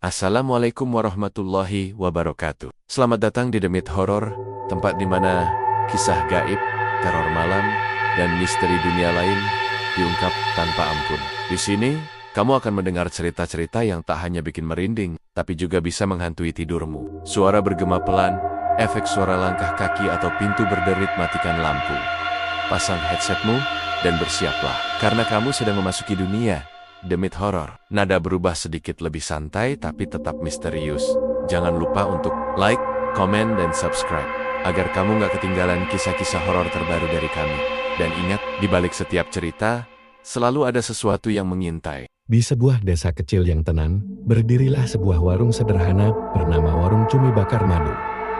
Assalamualaikum warahmatullahi wabarakatuh. Selamat datang di Demit Horor, tempat di mana kisah gaib, teror malam, dan misteri dunia lain diungkap tanpa ampun. Di sini, kamu akan mendengar cerita-cerita yang tak hanya bikin merinding, tapi juga bisa menghantui tidurmu. Suara bergema pelan, efek suara langkah kaki atau pintu berderit, matikan lampu. Pasang headsetmu, dan bersiaplah, karena kamu sedang memasuki dunia Demit Horor. Nada berubah sedikit lebih santai tapi tetap misterius. Jangan lupa untuk like, komen, dan subscribe agar kamu gak ketinggalan kisah-kisah horor terbaru dari kami. Dan ingat, di balik setiap cerita, selalu ada sesuatu yang mengintai. Di sebuah desa kecil yang tenang, berdirilah sebuah warung sederhana bernama Warung Cumi Bakar Madu.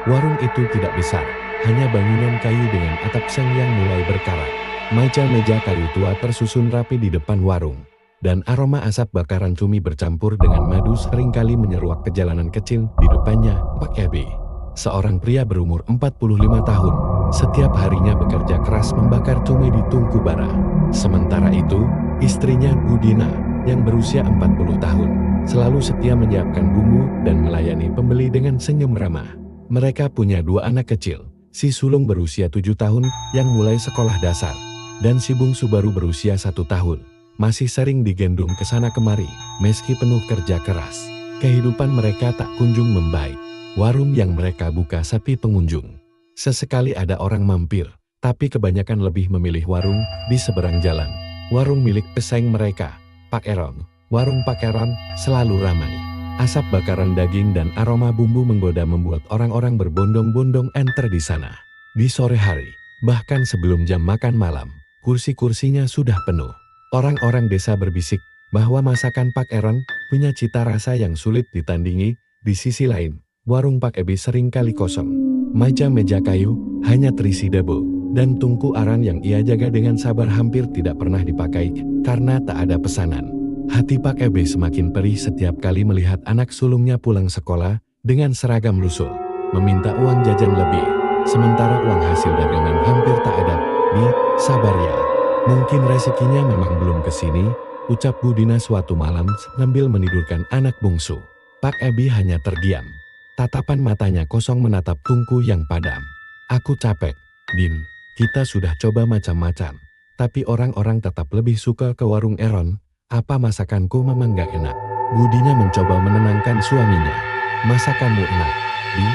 Warung itu tidak besar, hanya bangunan kayu dengan atap seng yang mulai berkarat. Meja-meja kayu tua tersusun rapi di depan warung. Dan aroma asap bakaran cumi bercampur dengan madu seringkali menyeruak ke jalanan kecil di depannya. Pak Eby, seorang pria berumur 45 tahun, setiap harinya bekerja keras membakar cumi di tungku bara. Sementara itu, istrinya Budina, yang berusia 40 tahun, selalu setia menyiapkan bumbu dan melayani pembeli dengan senyum ramah. Mereka punya dua anak kecil, si sulung berusia 7 tahun yang mulai sekolah dasar, dan si bungsu baru berusia 1 tahun. Masih sering digendong ke sana kemari, meski penuh kerja keras. Kehidupan mereka tak kunjung membaik. Warung yang mereka buka sepi pengunjung. Sesekali ada orang mampir, tapi kebanyakan lebih memilih warung di seberang jalan. Warung milik pesaing mereka, Pak Eron. Warung Pak Eron selalu ramai. Asap bakaran daging dan aroma bumbu menggoda membuat orang-orang berbondong-bondong enter di sana. Di sore hari, bahkan sebelum jam makan malam, kursi-kursinya sudah penuh. Orang-orang desa berbisik bahwa masakan Pak Eron punya cita rasa yang sulit ditandingi. Di sisi lain, warung Pak Eby seringkali kosong. Meja-meja kayu hanya terisi debu, dan tungku aran yang ia jaga dengan sabar hampir tidak pernah dipakai karena tak ada pesanan. Hati Pak Eby semakin perih setiap kali melihat anak sulungnya pulang sekolah dengan seragam lusuh, meminta uang jajan lebih, sementara uang hasil dagangan hampir tak ada. Sabar ya. Mungkin rezekinya memang belum kesini, ucap Budina suatu malam sambil menidurkan anak bungsu. Pak Eby hanya terdiam. Tatapan matanya kosong menatap tungku yang padam. Aku capek, Din. Kita sudah coba macam-macam, tapi orang-orang tetap lebih suka ke warung Eron. Apa masakanku memang gak enak? Budina mencoba menenangkan suaminya. Masakanmu enak, Di.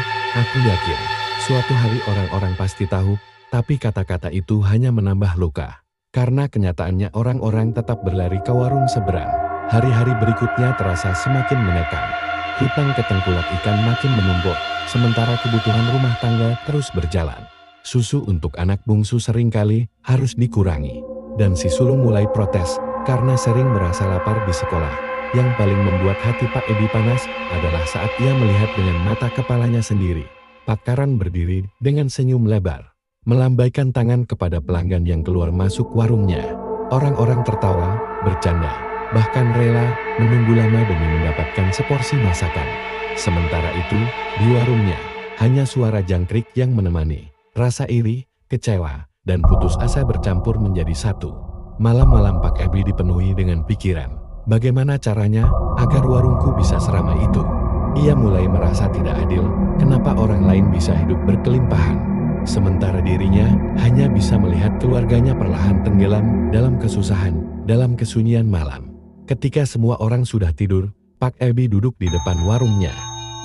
Aku yakin, suatu hari orang-orang pasti tahu, tapi kata-kata itu hanya menambah luka. Karena kenyataannya orang-orang tetap berlari ke warung seberang. Hari-hari berikutnya terasa semakin menekan. Hutang ke tengkulak ikan makin menumpuk, sementara kebutuhan rumah tangga terus berjalan. Susu untuk anak bungsu seringkali harus dikurangi. Dan si sulung mulai protes karena sering merasa lapar di sekolah. Yang paling membuat hati Pak Eby panas adalah saat ia melihat dengan mata kepalanya sendiri. Pak Karan berdiri dengan senyum lebar, melambaikan tangan kepada pelanggan yang keluar masuk warungnya. Orang-orang tertawa, bercanda, bahkan rela menunggu lama demi mendapatkan seporsi masakan. Sementara itu, di warungnya, hanya suara jangkrik yang menemani. Rasa iri, kecewa, dan putus asa bercampur menjadi satu. Malam-malam Pak Eby dipenuhi dengan pikiran, bagaimana caranya agar warungku bisa seramai itu. Ia mulai merasa tidak adil, kenapa orang lain bisa hidup berkelimpahan, sementara dirinya hanya bisa melihat keluarganya perlahan tenggelam dalam kesusahan, dalam kesunyian malam. Ketika semua orang sudah tidur, Pak Eby duduk di depan warungnya.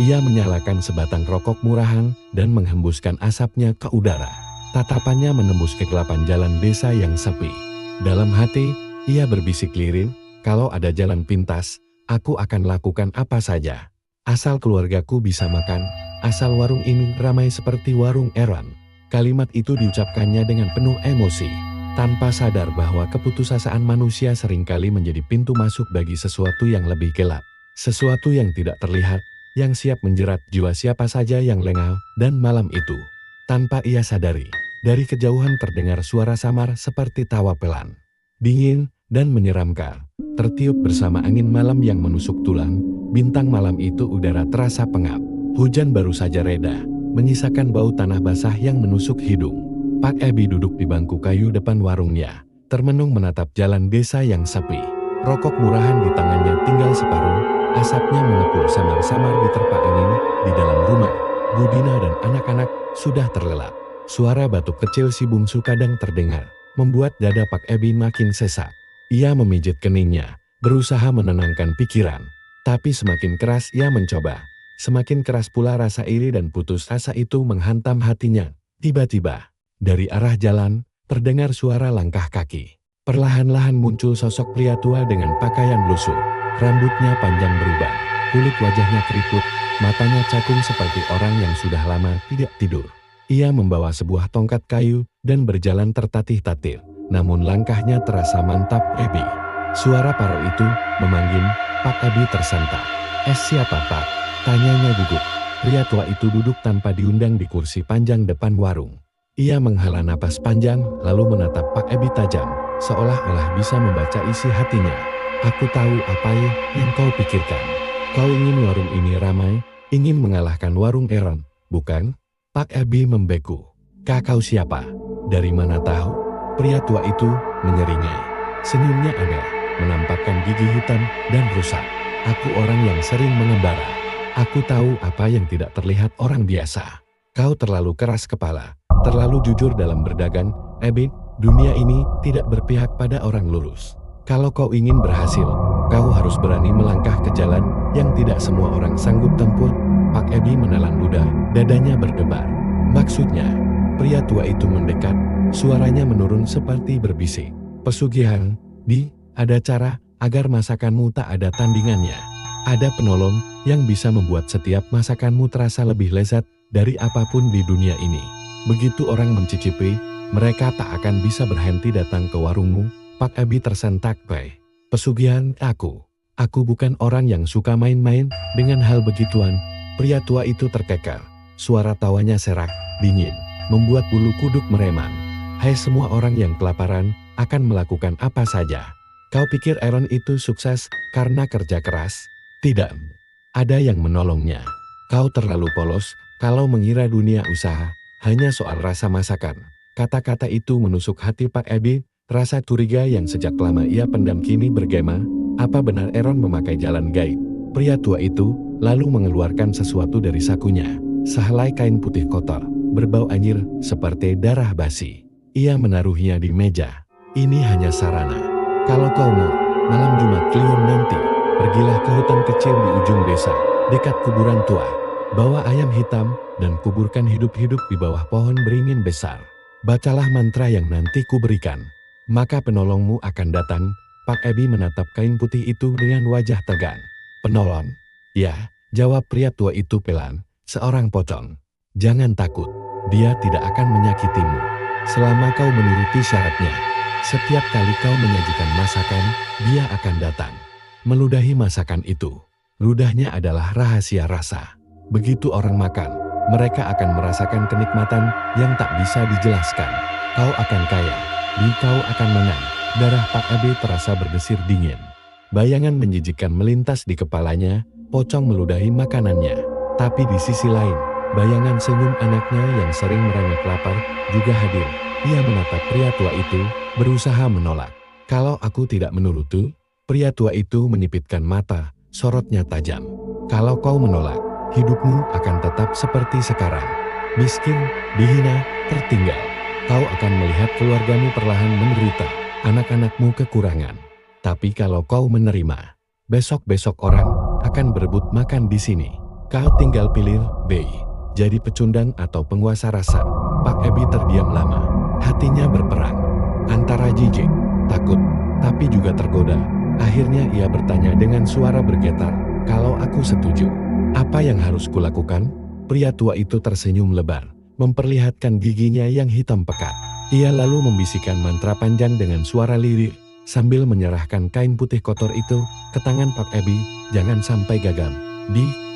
Ia menyalakan sebatang rokok murahan dan menghembuskan asapnya ke udara. Tatapannya menembus kegelapan jalan desa yang sepi. Dalam hati, ia berbisik lirih, kalau ada jalan pintas, aku akan lakukan apa saja. Asal keluargaku bisa makan, asal warung ini ramai seperti warung Eron. Kalimat itu diucapkannya dengan penuh emosi, tanpa sadar bahwa keputusasaan manusia seringkali menjadi pintu masuk bagi sesuatu yang lebih gelap. Sesuatu yang tidak terlihat, yang siap menjerat jiwa siapa saja yang lengah. Dan malam itu, tanpa ia sadari, dari kejauhan terdengar suara samar seperti tawa pelan. Dingin dan menyeramkan, tertiup bersama angin malam yang menusuk tulang. Bintang malam itu udara terasa pengap. Hujan baru saja reda, menyisakan bau tanah basah yang menusuk hidung. Pak Eby duduk di bangku kayu depan warungnya, termenung menatap jalan desa yang sepi. Rokok murahan di tangannya tinggal separuh, Asapnya mengepul samar-samar di terpa angin. Di dalam rumah, Budina dan anak-anak sudah terlelap. Suara batuk kecil si bungsu kadang terdengar, membuat dada Pak Ebi makin sesak. Ia memijit keningnya, berusaha menenangkan pikiran. Tapi semakin keras ia mencoba, semakin keras pula rasa iri dan putus asa itu menghantam hatinya. Tiba-tiba, dari arah jalan, terdengar suara langkah kaki. Perlahan-lahan muncul sosok pria tua dengan pakaian lusuh. Rambutnya panjang berubah, kulit wajahnya keriput, matanya cakung seperti orang yang sudah lama tidak tidur. Ia membawa sebuah tongkat kayu dan berjalan tertatih-tatih, namun langkahnya terasa mantap. Ebi. Suara Paro itu memanggil. Pak Ebi tersentak. Siapa Pak? Tanyanya gugup. Pria tua itu duduk tanpa diundang di kursi panjang depan warung. Ia menghela napas panjang lalu menatap Pak Ebi tajam, seolah-olah bisa membaca isi hatinya. Aku tahu apa yang kau pikirkan. Kau ingin warung ini ramai, ingin mengalahkan warung Eron, bukan? Pak Ebi membeku. Kau siapa? Dari mana tahu? Pria tua itu menyeringai. Senyumnya aneh, menampakkan gigi hitam dan rusak. Aku orang yang sering mengembara. Aku tahu apa yang tidak terlihat orang biasa. Kau terlalu keras kepala, terlalu jujur dalam berdagang. Ebi, dunia ini tidak berpihak pada orang lurus. Kalau kau ingin berhasil, kau harus berani melangkah ke jalan yang tidak semua orang sanggup tempuh. Pak Ebi menelan ludah, dadanya berdebar. Maksudnya, pria tua itu mendekat, suaranya menurun seperti berbisik. Pesugihan, ada cara agar masakanmu tak ada tandingannya. Ada penolong yang bisa membuat setiap masakanmu terasa lebih lezat dari apapun di dunia ini. Begitu orang mencicipi, mereka tak akan bisa berhenti datang ke warungmu. Pak Ebi tersentak. Pesugihan aku bukan orang yang suka main-main dengan hal begituan. Pria tua itu terkekar. Suara tawanya serak, dingin, membuat bulu kuduk meremang. Hai semua orang yang kelaparan, akan melakukan apa saja. Kau pikir Eron itu sukses karena kerja keras? Tidak. Ada yang menolongnya. Kau terlalu polos kalau mengira dunia usaha hanya soal rasa masakan. Kata-kata itu menusuk hati Pak Ebi. Rasa curiga yang sejak lama ia pendam kini bergema. Apa benar Eron memakai jalan gaib? Pria tua itu lalu mengeluarkan sesuatu dari sakunya. Sehelai kain putih kotor, berbau anyir seperti darah basi. Ia menaruhnya di meja. Ini hanya sarana. Kalau kau mau, malam Jumat Kliwon nanti, pergilah ke hutan kecil di ujung desa, dekat kuburan tua. Bawa ayam hitam dan kuburkan hidup-hidup di bawah pohon beringin besar. Bacalah mantra yang nanti kuberikan. Maka penolongmu akan datang. Pak Ebi menatap kain putih itu dengan wajah tegang. Penolong? Ya, jawab pria tua itu pelan, seorang pocong. Jangan takut, dia tidak akan menyakitimu. Selama kau menuruti syaratnya, setiap kali kau menyajikan masakan, dia akan datang. Meludahi masakan itu, ludahnya adalah rahasia rasa. Begitu orang makan, mereka akan merasakan kenikmatan yang tak bisa dijelaskan. Kau akan kaya. Kau akan menang. Darah Pak Ebi terasa berdesir dingin. Bayangan menjijikkan melintas di kepalanya. Pocong meludahi makanannya. Tapi di sisi lain, bayangan senyum anaknya yang sering merengek lapar juga hadir. Ia menatap pria tua itu, berusaha menolak. Kalau aku tidak menuruti, pria tua itu menyipitkan mata, sorotnya tajam. Kalau kau menolak, hidupmu akan tetap seperti sekarang. Miskin, dihina, tertinggal. Kau akan melihat keluargamu perlahan menderita, anak-anakmu kekurangan. Tapi kalau kau menerima, besok-besok orang akan berebut makan di sini. Kau tinggal pilih, jadi pecundang atau penguasa rasa. Pak Ebi terdiam lama, hatinya berperang. Antara jijik, takut, tapi juga tergoda. Akhirnya ia bertanya dengan suara bergetar, kalau aku setuju, apa yang harus kulakukan? Pria tua itu tersenyum lebar, memperlihatkan giginya yang hitam pekat. Ia lalu membisikkan mantra panjang dengan suara lirih, sambil menyerahkan kain putih kotor itu ke tangan Pak Ebi. Jangan sampai gagal.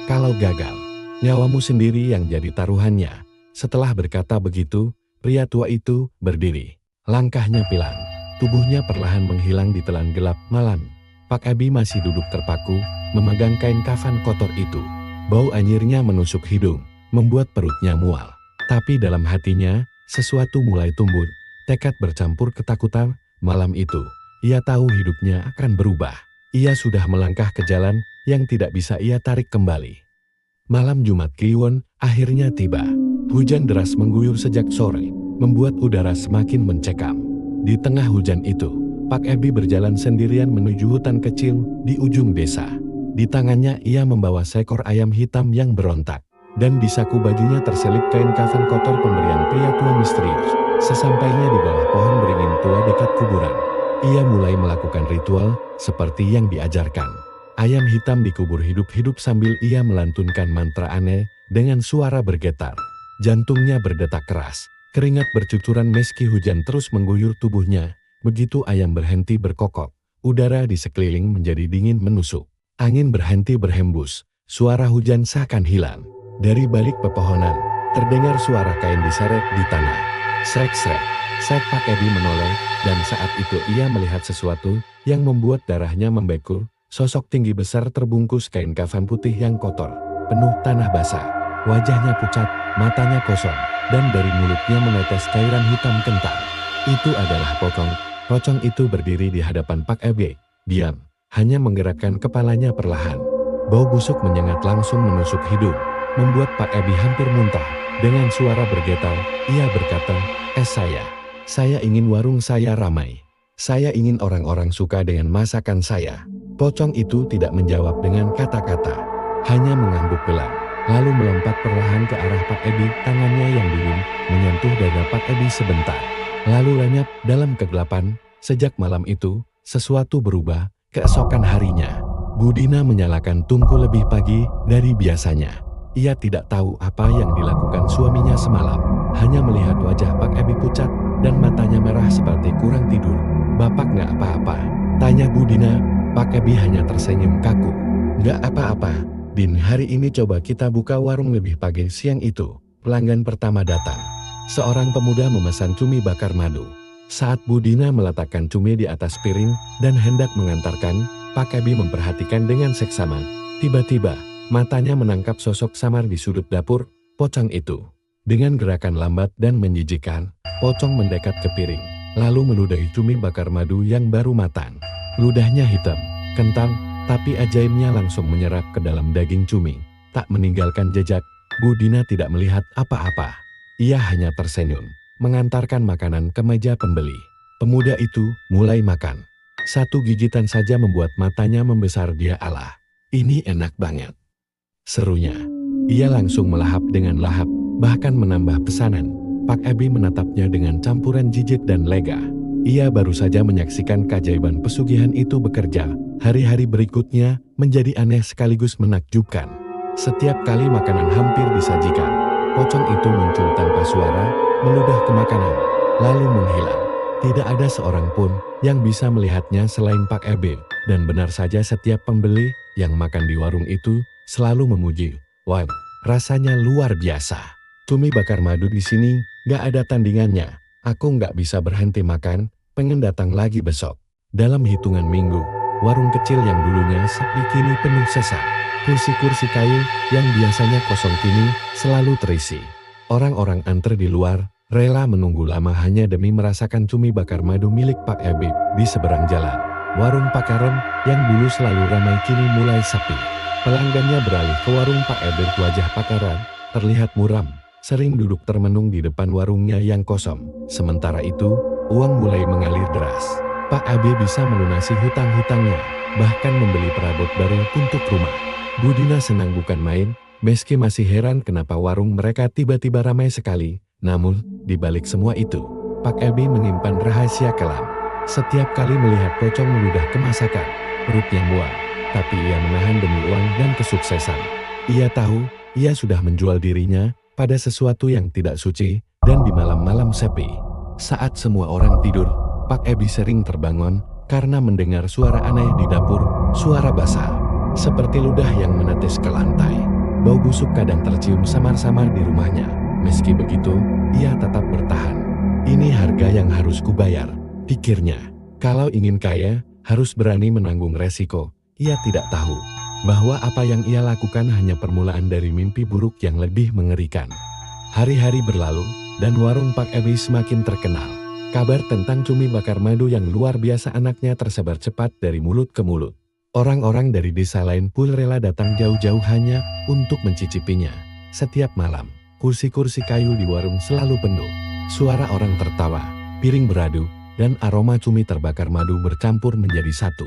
Kalau gagal, nyawamu sendiri yang jadi taruhannya. Setelah berkata begitu, pria tua itu berdiri. Langkahnya pilang, tubuhnya perlahan menghilang di telan gelap malam. Pak Ebi masih duduk terpaku, memegang kain kafan kotor itu. Bau anyirnya menusuk hidung, membuat perutnya mual. Tapi dalam hatinya, sesuatu mulai tumbuh, tekad bercampur ketakutan. Malam itu, ia tahu hidupnya akan berubah. Ia sudah melangkah ke jalan yang tidak bisa ia tarik kembali. Malam Jumat Kliwon akhirnya tiba. Hujan deras mengguyur sejak sore, membuat udara semakin mencekam. Di tengah hujan itu, Pak Ebi berjalan sendirian menuju hutan kecil di ujung desa. Di tangannya ia membawa seekor ayam hitam yang berontak, dan di saku bajunya terselip kain kafan kotor pemberian pria tua misterius. Sesampainya di bawah pohon beringin tua dekat kuburan, ia mulai melakukan ritual seperti yang diajarkan. Ayam hitam dikubur hidup-hidup sambil ia melantunkan mantra aneh dengan suara bergetar. Jantungnya berdetak keras, keringat bercucuran meski hujan terus mengguyur tubuhnya. Begitu ayam berhenti berkokok, udara di sekeliling menjadi dingin menusuk. Angin berhenti berhembus, suara hujan seakan hilang. Dari balik pepohonan, terdengar suara kain diseret di tanah. Srek-srek, saat Pak Ebi menoleh, dan saat itu ia melihat sesuatu yang membuat darahnya membeku. Sosok tinggi besar terbungkus kain kafan putih yang kotor, penuh tanah basah. Wajahnya pucat, matanya kosong, dan dari mulutnya menetes cairan hitam kental. Itu adalah Pocong. Pocong itu berdiri di hadapan Pak Ebi, diam, hanya menggerakkan kepalanya perlahan. Bau busuk menyengat langsung menusuk hidung, membuat Pak Ebi hampir muntah. Dengan suara bergetar, ia berkata, saya ingin warung saya ramai. Saya ingin orang-orang suka dengan masakan saya." Pocong itu tidak menjawab dengan kata-kata, hanya mengangguk gelap, lalu melompat perlahan ke arah Pak Ebi. Tangannya yang dingin menyentuh dada Pak Ebi sebentar, lalu lenyap dalam kegelapan. Sejak malam itu, sesuatu berubah. Keesokan harinya, Budina menyalakan tungku lebih pagi dari biasanya. Ia tidak tahu apa yang dilakukan suaminya semalam, hanya melihat wajah Pak Ebi pucat dan matanya merah seperti kurang tidur. "Bapak nggak apa-apa?" tanya Budina. Pak Ebi hanya tersenyum kaku. "Nggak apa-apa, Din, hari ini coba kita buka warung lebih pagi." Siang itu, pelanggan pertama datang. Seorang pemuda memesan cumi bakar madu. Saat Budina meletakkan cumi di atas piring dan hendak mengantarkan, Pak Ebi memperhatikan dengan seksama. Tiba-tiba, matanya menangkap sosok samar di sudut dapur, Pocong itu. Dengan gerakan lambat dan menjijikkan, Pocong mendekat ke piring, lalu meludahi cumi bakar madu yang baru matang. Ludahnya hitam, kental, tapi ajaibnya langsung menyerap ke dalam daging cumi. Tak meninggalkan jejak, Budina tidak melihat apa-apa. Ia hanya tersenyum, mengantarkan makanan ke meja pembeli. Pemuda itu mulai makan. Satu gigitan saja membuat matanya membesar. "Dia Allah, ini enak banget," serunya. Ia langsung melahap dengan lahap, bahkan menambah pesanan. Pak Ebi menatapnya dengan campuran jijik dan lega. Ia baru saja menyaksikan keajaiban pesugihan itu bekerja. Hari-hari berikutnya menjadi aneh sekaligus menakjubkan. Setiap kali makanan hampir disajikan, Pocong itu muncul tanpa suara, meludah ke makanan, lalu menghilang. Tidak ada seorang pun yang bisa melihatnya selain Pak Ebi, dan benar saja setiap pembeli yang makan di warung itu selalu memuji, "Wah, rasanya luar biasa. Cumi bakar madu di sini gak ada tandingannya. Aku nggak bisa berhenti makan, pengen datang lagi besok." Dalam hitungan minggu, warung kecil yang dulunya sepi kini penuh sesak. Kursi-kursi kayu yang biasanya kosong kini selalu terisi. Orang-orang antri di luar, rela menunggu lama hanya demi merasakan cumi bakar madu milik Pak Ebi. Di seberang jalan, warung Pak Karon yang dulu selalu ramai kini mulai sepi. Pelanggannya beralih ke warung Pak Ebi. Wajah Pak Karon terlihat muram, sering duduk termenung di depan warungnya yang kosong. Sementara itu, uang mulai mengalir deras. Pak Ebi bisa melunasi hutang-hutangnya, bahkan membeli perabot baru untuk rumah. Budina senang bukan main, meski masih heran kenapa warung mereka tiba-tiba ramai sekali. Namun, di balik semua itu, Pak Ebi menyimpan rahasia kelam. Setiap kali melihat Pocong meludah ke masakan, perutnya mual, tapi ia menahan demi uang dan kesuksesan. Ia tahu, ia sudah menjual dirinya pada sesuatu yang tidak suci, dan di malam-malam sepi. Saat semua orang tidur, Pak Ebi sering terbangun karena mendengar suara aneh di dapur, suara basah, seperti ludah yang menetes ke lantai. Bau busuk kadang tercium samar-samar di rumahnya. Meski begitu, ia tetap bertahan. "Ini harga yang harus kubayar," pikirnya. Kalau ingin kaya, harus berani menanggung resiko. Ia tidak tahu bahwa apa yang ia lakukan hanya permulaan dari mimpi buruk yang lebih mengerikan. Hari-hari berlalu, dan warung Pak Ebi semakin terkenal. Kabar tentang cumi bakar madu yang luar biasa anaknya tersebar cepat dari mulut ke mulut. Orang-orang dari desa lain pun rela datang jauh-jauh hanya untuk mencicipinya. Setiap malam, kursi-kursi kayu di warung selalu penuh. Suara orang tertawa, piring beradu, dan aroma cumi terbakar madu bercampur menjadi satu.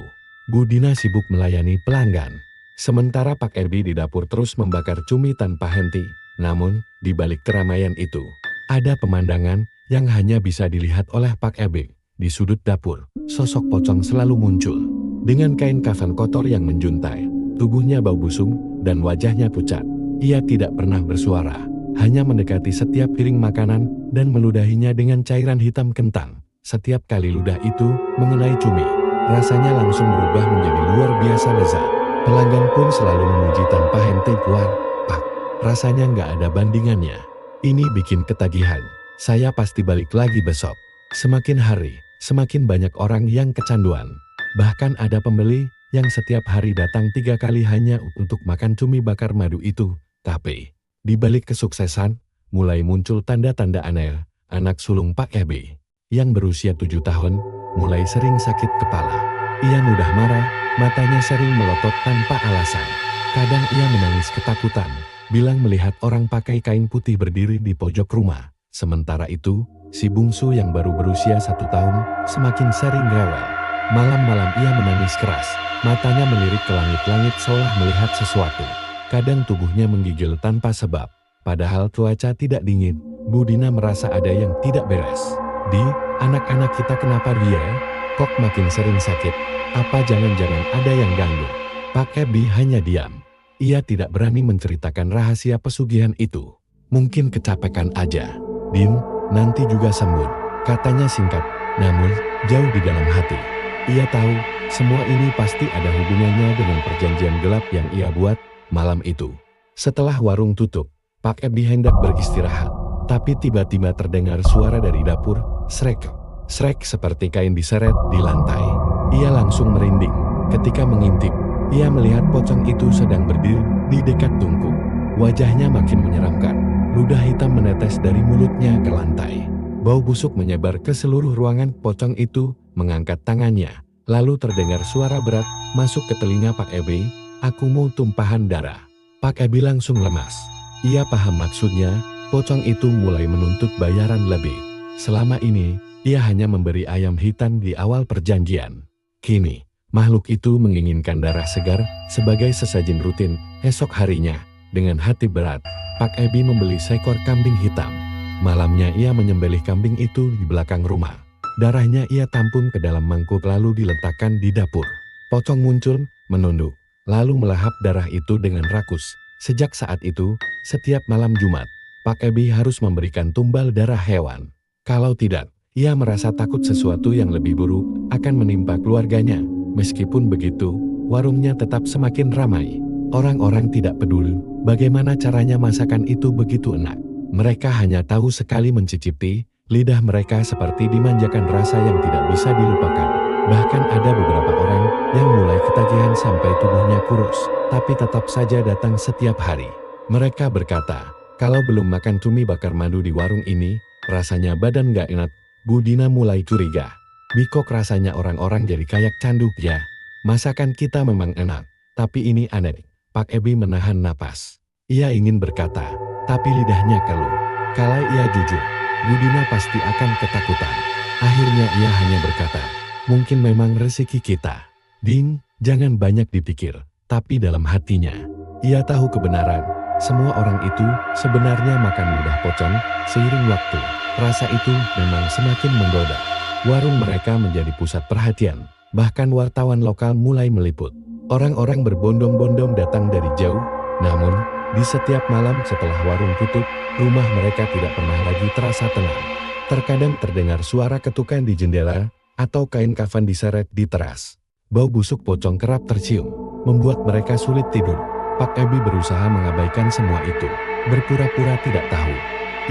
Bu Dina sibuk melayani pelanggan. Sementara Pak Ebi di dapur terus membakar cumi tanpa henti. Namun, di balik keramaian itu, ada pemandangan yang hanya bisa dilihat oleh Pak Ebi. Di sudut dapur, sosok pocong selalu muncul. Dengan kain kafan kotor yang menjuntai, tubuhnya bau busung, dan wajahnya pucat. Ia tidak pernah bersuara, hanya mendekati setiap piring makanan dan meludahinya dengan cairan hitam kentang. Setiap kali ludah itu mengenai cumi, rasanya langsung berubah menjadi luar biasa lezat. Pelanggan pun selalu memuji tanpa henti. "Wah, Pak, rasanya nggak ada bandingannya. Ini bikin ketagihan. Saya pasti balik lagi besok." Semakin hari, semakin banyak orang yang kecanduan. Bahkan ada pembeli yang setiap hari datang 3 kali hanya untuk makan cumi bakar madu itu. Tapi, di balik kesuksesan, mulai muncul tanda-tanda aneh. Anak sulung Pak Ebi, yang berusia 7 tahun, mulai sering sakit kepala. Ia mudah marah, matanya sering melotot tanpa alasan. Kadang ia menangis ketakutan, bilang melihat orang pakai kain putih berdiri di pojok rumah. Sementara itu, si bungsu yang baru berusia 1 tahun, semakin sering rewel. Malam-malam ia menangis keras, matanya melirik ke langit-langit seolah melihat sesuatu. Kadang tubuhnya menggigil tanpa sebab. Padahal cuaca tidak dingin, Bu Dina merasa ada yang tidak beres. "Di, anak-anak kita kenapa dia? Kok makin sering sakit? Apa jangan-jangan ada yang ganggu?" Pak Ebi hanya diam. Ia tidak berani menceritakan rahasia pesugihan itu. "Mungkin kecapekan aja, Din, nanti juga sembuh," katanya singkat, namun jauh di dalam hati. Ia tahu, semua ini pasti ada hubungannya dengan perjanjian gelap yang ia buat malam itu. Setelah warung tutup, Pak Ebi hendak beristirahat. Tapi tiba-tiba terdengar suara dari dapur, srek, srek seperti kain diseret di lantai. Ia langsung merinding. Ketika mengintip, ia melihat pocong itu sedang berdiri di dekat tungku. Wajahnya makin menyeramkan. Ludah hitam menetes dari mulutnya ke lantai. Bau busuk menyebar ke seluruh ruangan. Pocong itu mengangkat tangannya. Lalu terdengar suara berat masuk ke telinga Pak Ebi, "Aku mau tumpahan darah." Pak Ebi langsung lemas. Ia paham maksudnya, pocong itu mulai menuntut bayaran lebih. Selama ini, ia hanya memberi ayam hitam di awal perjanjian. Kini, makhluk itu menginginkan darah segar sebagai sesajen rutin. Esok harinya, dengan hati berat, Pak Ebi membeli seekor kambing hitam. Malamnya ia menyembelih kambing itu di belakang rumah. Darahnya ia tampung ke dalam mangkuk lalu diletakkan di dapur. Pocong muncul, menunduk, lalu melahap darah itu dengan rakus. Sejak saat itu, setiap malam Jumat, Pak Ebi harus memberikan tumbal darah hewan. Kalau tidak, ia merasa takut sesuatu yang lebih buruk akan menimpa keluarganya. Meskipun begitu, warungnya tetap semakin ramai. Orang-orang tidak peduli bagaimana caranya masakan itu begitu enak. Mereka hanya tahu sekali mencicipi, lidah mereka seperti dimanjakan rasa yang tidak bisa dilupakan. Bahkan ada beberapa orang yang mulai ketagihan sampai tubuhnya kurus, tapi tetap saja datang setiap hari. Mereka berkata, kalau belum makan cumi bakar madu di warung ini, rasanya badan gak enak. Bu Dina mulai curiga. Bikok rasanya orang-orang jadi kayak canduk ya. Masakan kita memang enak, tapi ini aneh. Pak Ebi menahan napas. Ia ingin berkata, tapi lidahnya keluh. Kalau ia jujur, Bu Dina pasti akan ketakutan. Akhirnya ia hanya berkata, mungkin memang rezeki kita. Ding, jangan banyak dipikir. Tapi dalam hatinya, ia tahu kebenaran. Semua orang itu sebenarnya makan ludah pocong. Seiring waktu, rasa itu memang semakin menggoda. Warung mereka menjadi pusat perhatian. Bahkan wartawan lokal mulai meliput. Orang-orang berbondong-bondong datang dari jauh. Namun, di setiap malam setelah warung tutup, rumah mereka tidak pernah lagi terasa tenang. Terkadang terdengar suara ketukan di jendela, atau kain kafan diseret di teras. Bau busuk pocong kerap tercium, membuat mereka sulit tidur. Pak Ebi berusaha mengabaikan semua itu, berpura-pura tidak tahu.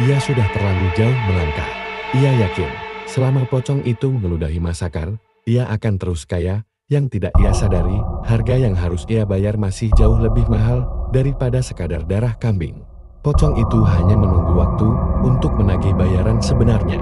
Ia sudah terlalu jauh melangkah. Ia yakin, selama pocong itu meludahi masakan, ia akan terus kaya. Yang tidak ia sadari, harga yang harus ia bayar masih jauh lebih mahal daripada sekadar darah kambing. Pocong itu hanya menunggu waktu untuk menagih bayaran sebenarnya.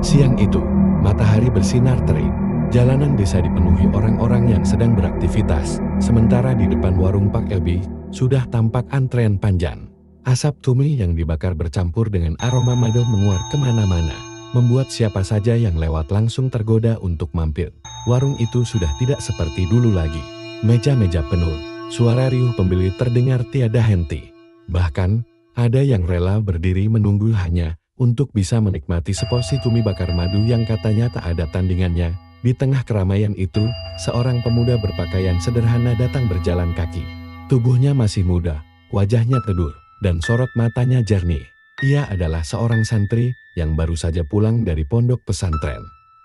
Siang itu, matahari bersinar terik. Jalanan desa dipenuhi orang-orang yang sedang beraktivitas, sementara di depan warung Pak Ebi sudah tampak antrean panjang. Asap cumi yang dibakar bercampur dengan aroma madu menguar kemana-mana, membuat siapa saja yang lewat langsung tergoda untuk mampir. Warung itu sudah tidak seperti dulu lagi. Meja-meja penuh, suara riuh pembeli terdengar tiada henti. Bahkan, ada yang rela berdiri menunggu hanya untuk bisa menikmati seporsi cumi bakar madu yang katanya tak ada tandingannya. Di tengah keramaian itu, seorang pemuda berpakaian sederhana datang berjalan kaki. Tubuhnya masih muda, wajahnya tedur, dan sorot matanya jernih. Ia adalah seorang santri yang baru saja pulang dari pondok pesantren.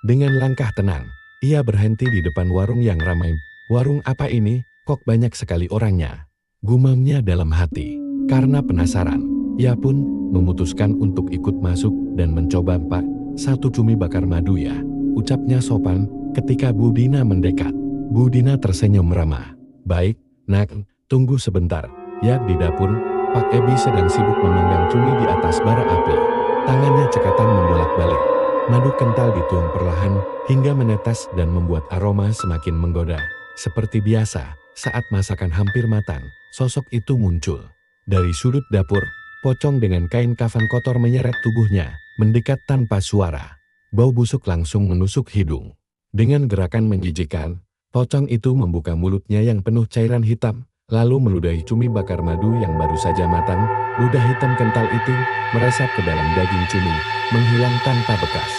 Dengan langkah tenang, ia berhenti di depan warung yang ramai. "Warung apa ini? Kok banyak sekali orangnya?" gumamnya dalam hati. Karena penasaran, ia pun memutuskan untuk ikut masuk dan mencoba. "Pak, satu cumi bakar madu ya," ucapnya sopan ketika Bu Dina mendekat. Bu Dina tersenyum ramah. "Baik, nak, tunggu sebentar." Ya, di dapur, Pak Ebi sedang sibuk memanggang cumi di atas bara api. Tangannya cekatan membolak-balik. Madu kental dituang perlahan hingga menetes dan membuat aroma semakin menggoda. Seperti biasa, saat masakan hampir matang, sosok itu muncul. Dari sudut dapur, Pocong dengan kain kafan kotor menyeret tubuhnya, mendekat tanpa suara. Bau busuk langsung menusuk hidung. Dengan gerakan menjijikan, Pocong itu membuka mulutnya yang penuh cairan hitam, lalu meludahi cumi bakar madu yang baru saja matang. Ludah hitam kental itu meresap ke dalam daging cumi, menghilang tanpa bekas.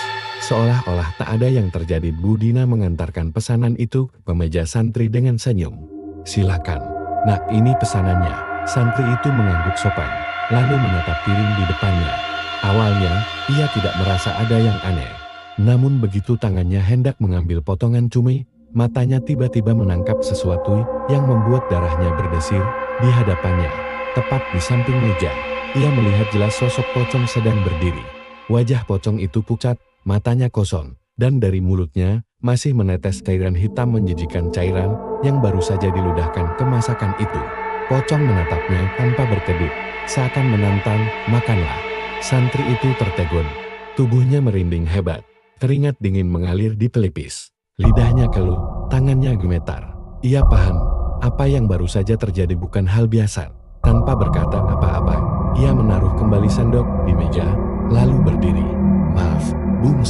Seolah-olah tak ada yang terjadi. Bu Dina mengantarkan pesanan itu ke meja santri dengan senyum. "Silakan, nak, ini pesanannya." Santri itu mengangguk sopan, lalu menatap piring di depannya. Awalnya, ia tidak merasa ada yang aneh. Namun begitu tangannya hendak mengambil potongan cumi, matanya tiba-tiba menangkap sesuatu yang membuat darahnya berdesir di hadapannya. Tepat di samping meja, ia melihat jelas sosok Pocong sedang berdiri. Wajah Pocong itu pucat, matanya kosong, dan dari mulutnya masih menetes cairan hitam menjijikan, cairan yang baru saja diludahkan ke masakan itu. Pocong menatapnya tanpa berkedip, seakan menantang, "Makanlah." Santri itu tertegun. Tubuhnya merinding hebat. Keringat dingin mengalir di pelipis. Lidahnya keluh, tangannya gemetar. Ia paham, apa yang baru saja terjadi bukan hal biasa. Tanpa berkata apa-apa, ia menaruh kembali sendok di meja, lalu berdiri. "Maaf, Bung,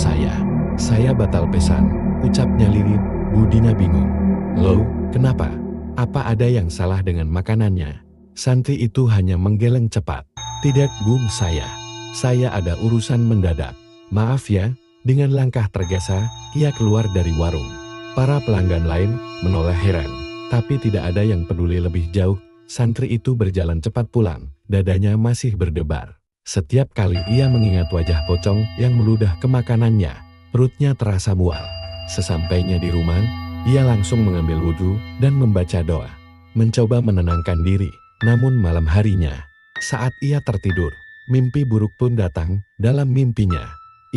saya batal pesan," ucapnya lirih. Bu Dina bingung. "Loh, kenapa? Apa ada yang salah dengan makanannya?" Santri itu hanya menggeleng cepat. "Tidak, Bung, saya ada urusan mendadak." "Maaf ya." Dengan langkah tergesa, ia keluar dari warung. Para pelanggan lain menoleh heran, tapi tidak ada yang peduli lebih jauh. Santri itu berjalan cepat pulang, dadanya masih berdebar. Setiap kali ia mengingat wajah Pocong yang meludah ke makanannya, perutnya terasa mual. Sesampainya di rumah, ia langsung mengambil wudhu dan membaca doa. Mencoba menenangkan diri, namun malam harinya, saat ia tertidur, mimpi buruk pun datang. Dalam mimpinya,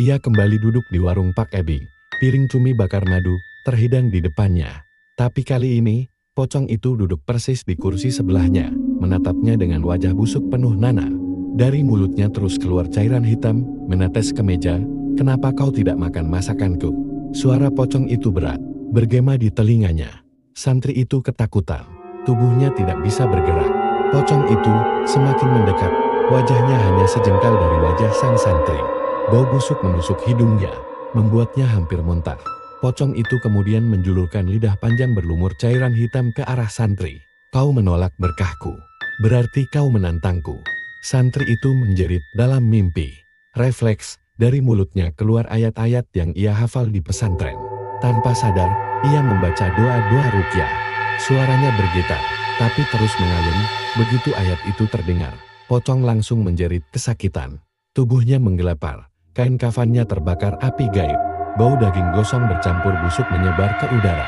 ia kembali duduk di warung Pak Ebi. Piring cumi bakar madu terhidang di depannya. Tapi kali ini, Pocong itu duduk persis di kursi sebelahnya, menatapnya dengan wajah busuk penuh nanah. Dari mulutnya terus keluar cairan hitam, menetes ke meja. "Kenapa kau tidak makan masakanku?" Suara Pocong itu berat, bergema di telinganya. Santri itu ketakutan, tubuhnya tidak bisa bergerak. Pocong itu semakin mendekat, wajahnya hanya sejengkal dari wajah sang santri. Bau busuk menusuk hidungnya, membuatnya hampir muntah. Pocong itu kemudian menjulurkan lidah panjang berlumur cairan hitam ke arah santri. "Kau menolak berkahku, berarti kau menantangku." Santri itu menjerit dalam mimpi. Refleks, dari mulutnya keluar ayat-ayat yang ia hafal di pesantren. Tanpa sadar, ia membaca doa-doa ruqyah. Suaranya bergetar, tapi terus mengalun. Begitu ayat itu terdengar, Pocong langsung menjerit kesakitan. Tubuhnya menggelepar, kain kafannya terbakar api gaib. Bau daging gosong bercampur busuk menyebar ke udara.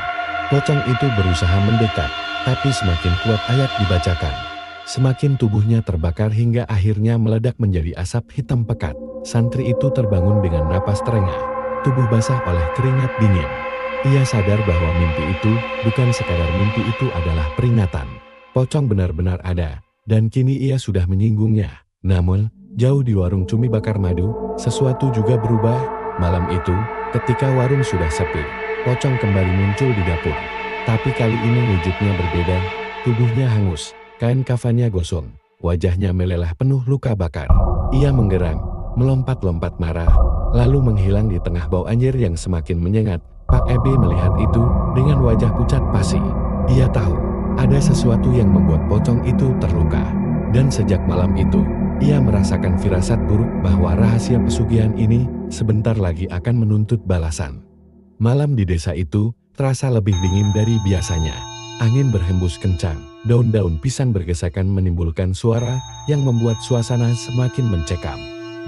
Pocong itu berusaha mendekat, tapi semakin kuat ayat dibacakan. Semakin tubuhnya terbakar hingga akhirnya meledak menjadi asap hitam pekat. Santri itu terbangun dengan napas terengah, tubuh basah oleh keringat dingin. Ia sadar bahwa mimpi itu bukan sekadar mimpi, itu adalah peringatan. Pocong benar-benar ada, dan kini ia sudah menyinggungnya. Namun, jauh di warung cumi bakar madu, sesuatu juga berubah. Malam itu, ketika warung sudah sepi, Pocong kembali muncul di dapur. Tapi kali ini wujudnya berbeda, tubuhnya hangus, kain kafannya gosong, wajahnya meleleh penuh luka bakar. Ia menggerang, melompat-lompat marah, lalu menghilang di tengah bau anjir yang semakin menyengat. Pak Eby melihat itu dengan wajah pucat pasi. Ia tahu, ada sesuatu yang membuat pocong itu terluka. Dan sejak malam itu, ia merasakan firasat buruk bahwa rahasia pesugihan ini sebentar lagi akan menuntut balasan. Malam di desa itu terasa lebih dingin dari biasanya. Angin berhembus kencang, daun-daun pisang bergesekan menimbulkan suara yang membuat suasana semakin mencekam.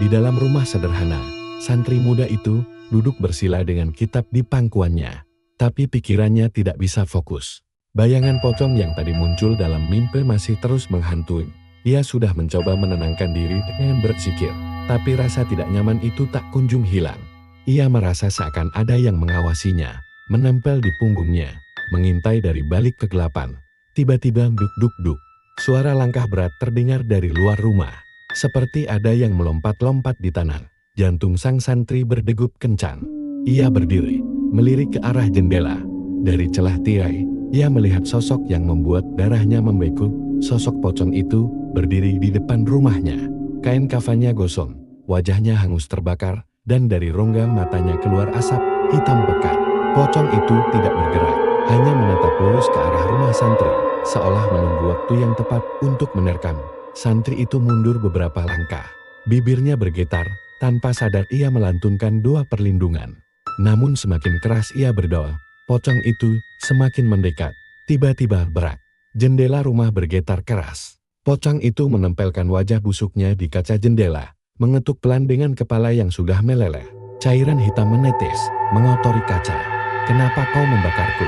Di dalam rumah sederhana, santri muda itu duduk bersila dengan kitab di pangkuannya. Tapi pikirannya tidak bisa fokus. Bayangan pocong yang tadi muncul dalam mimpi masih terus menghantui. Ia sudah mencoba menenangkan diri dengan berzikir, tapi rasa tidak nyaman itu tak kunjung hilang. Ia merasa seakan ada yang mengawasinya, menempel di punggungnya, mengintai dari balik kegelapan. Tiba-tiba duk-duk-duk, suara langkah berat terdengar dari luar rumah. Seperti ada yang melompat-lompat di tanah. Jantung sang santri berdegup kencang. Ia berdiri, melirik ke arah jendela. Dari celah tirai, ia melihat sosok yang membuat darahnya membeku. Sosok pocong itu berdiri di depan rumahnya. Kain kafannya gosong, wajahnya hangus terbakar, dan dari rongga matanya keluar asap hitam pekat. Pocong itu tidak bergerak, hanya menatap lurus ke arah rumah santri, seolah menunggu waktu yang tepat untuk menerkam. Santri itu mundur beberapa langkah. Bibirnya bergetar, tanpa sadar ia melantunkan doa perlindungan. Namun semakin keras ia berdoa, pocong itu semakin mendekat. Tiba-tiba berak. Jendela rumah bergetar keras. Pocong itu menempelkan wajah busuknya di kaca jendela, mengetuk pelan dengan kepala yang sudah meleleh. Cairan hitam menetes, mengotori kaca. "Kenapa kau membakarku?"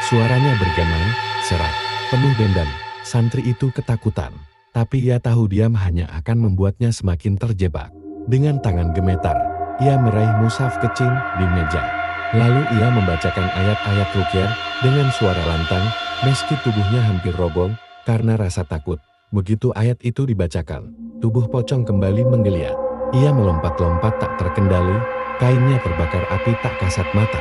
Suaranya bergema, serak, penuh dendam. Santri itu ketakutan, tapi ia tahu diam hanya akan membuatnya semakin terjebak. Dengan tangan gemetar, ia meraih mushaf kecil di meja. Lalu ia membacakan ayat-ayat ruqyah dengan suara lantang, meski tubuhnya hampir roboh karena rasa takut. Begitu ayat itu dibacakan, tubuh pocong kembali menggeliat. Ia melompat-lompat tak terkendali, kainnya terbakar api tak kasat mata.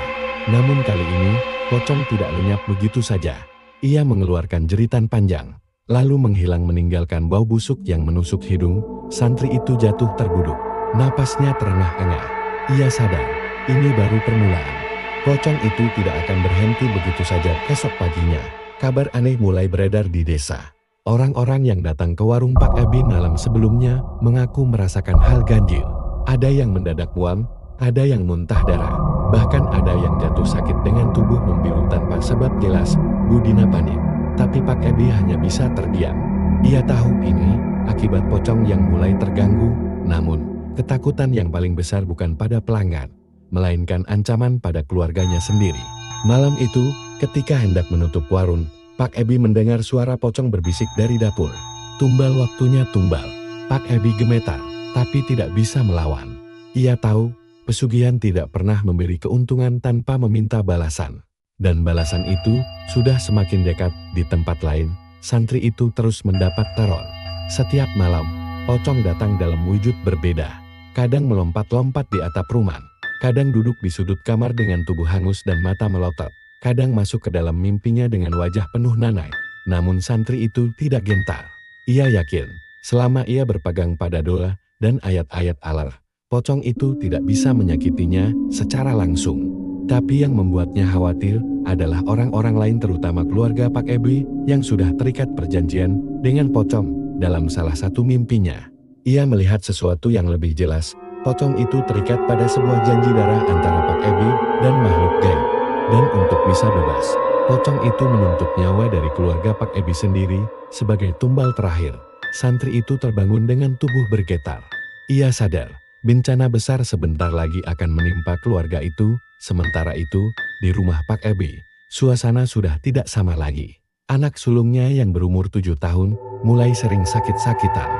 Namun kali ini, pocong tidak lenyap begitu saja. Ia mengeluarkan jeritan panjang, lalu menghilang meninggalkan bau busuk yang menusuk hidung. Santri itu jatuh terbuduk. Napasnya terengah-engah. Ia sadar, ini baru permulaan. Pocong itu tidak akan berhenti begitu saja. Esok paginya, kabar aneh mulai beredar di desa. Orang-orang yang datang ke warung Pak Eby malam sebelumnya mengaku merasakan hal ganjil. Ada yang mendadak mual, ada yang muntah darah, bahkan ada yang jatuh sakit dengan tubuh membiru tanpa sebab jelas. Budina panik, tapi Pak Eby hanya bisa terdiam. Ia tahu ini akibat pocong yang mulai terganggu, namun ketakutan yang paling besar bukan pada pelanggan, melainkan ancaman pada keluarganya sendiri. Malam itu, ketika hendak menutup warung, Pak Eby mendengar suara pocong berbisik dari dapur. "Tumbal, waktunya tumbal." Pak Eby gemetar, tapi tidak bisa melawan. Ia tahu, pesugihan tidak pernah memberi keuntungan tanpa meminta balasan. Dan balasan itu sudah semakin dekat. Di tempat lain, santri itu terus mendapat teror. Setiap malam, pocong datang dalam wujud berbeda. Kadang melompat-lompat di atap rumah. Kadang duduk di sudut kamar dengan tubuh hangus dan mata melotot. Kadang masuk ke dalam mimpinya dengan wajah penuh nanai. Namun santri itu tidak gentar. Ia yakin, selama ia berpegang pada doa dan ayat-ayat Allah, pocong itu tidak bisa menyakitinya secara langsung. Tapi yang membuatnya khawatir adalah orang-orang lain, terutama keluarga Pak Eby yang sudah terikat perjanjian dengan pocong dalam salah satu mimpinya. Ia melihat sesuatu yang lebih jelas. Pocong itu terikat pada sebuah janji darah antara Pak Eby dan makhluk gaib. Dan untuk bisa bebas, pocong itu menuntut nyawa dari keluarga Pak Eby sendiri sebagai tumbal terakhir. Santri itu terbangun dengan tubuh bergetar. Ia sadar, bencana besar sebentar lagi akan menimpa keluarga itu. Sementara itu, di rumah Pak Eby, suasana sudah tidak sama lagi. Anak sulungnya yang berumur 7 tahun mulai sering sakit-sakitan.